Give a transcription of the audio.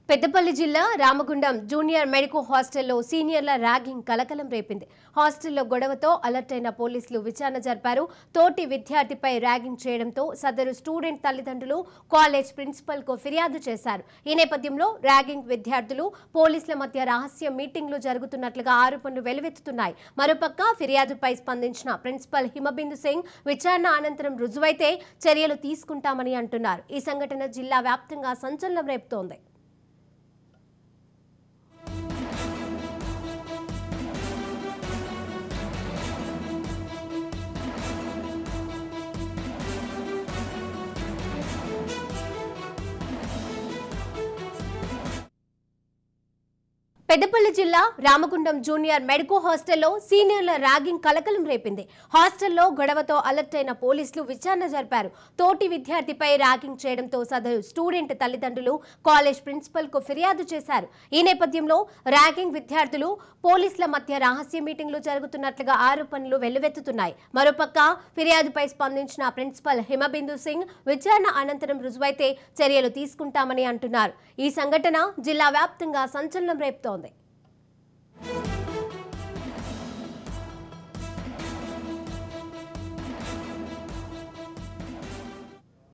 పెద్దపల్లి జిల్లా Ramagundam junior medical హాస్టల్లో సీనియర్ల ragging కలకలం రేపింది. హాస్టల్లో గొడవతో అలర్ట్ అయిన పోలీసులు విచారణ జరిపారు. తోటి విద్యార్థిపై ర్యాగింగ్ చేయడంతో సదరు స్టూడెంట్ తల్లిదండ్రులు కాలేజ్ ప్రిన్సిపల్ కు ఫిర్యాదు చేశారు. ఈ నేపథ్యంలో ర్యాగింగ్ విద్యార్థులు పోలీసుల మధ్య రహస్య మీటింగ్లు జరుగుతున్నట్లుగా ఆరోపణలు వెలువెత్తుతున్నాయి. మరోపక్క ఫిర్యాదుపై స్పందించిన ప్రిన్సిపల్ హిమబిందు సింగ్ విచారణ అనంతరం రుజువైతే చర్యలు తీసుకుంటామని అంటున్నారు. ఈ సంఘటన జిల్లా వ్యాప్తంగా సంచలనం రేపుతోంది. పెద్దపల్లి జిల్లా రామగుండం జూనియర్ మెడికల్ హాస్టల్లో సీనియర్ల ర్యాగింగ్ కలకలం రేపింది. హాస్టల్లో గొడవతో అలర్ట్ అయిన పోలీసులు విచారణ జరిపారు. తోటి విద్యార్థిపై ర్యాగింగ్ చేయడంతో సదరు స్టూడెంట్ తల్లిదండ్రులు కాలేజ్ ప్రిన్సిపల్ కు ఫిర్యాదు చేశారు. ఈ నేపథ్యంలో ర్యాగింగ్ విద్యార్థులు పోలీసుల మధ్య రహస్య మీటింగ్లు జరుగుతున్నట్లుగా ఆరోపణలు వెల్లువెత్తుతున్నాయి. మరోపక్క ఫిర్యాదుపై స్పందించిన ప్రిన్సిపల్ హిమబిందు సింగ్ విచారణ అనంతరం రుజువైతే చర్యలు తీసుకుంటామని అంటున్నారు. ఈ సంఘటన జిల్లా వ్యాప్తంగా సంచలనం రేపుతోంది.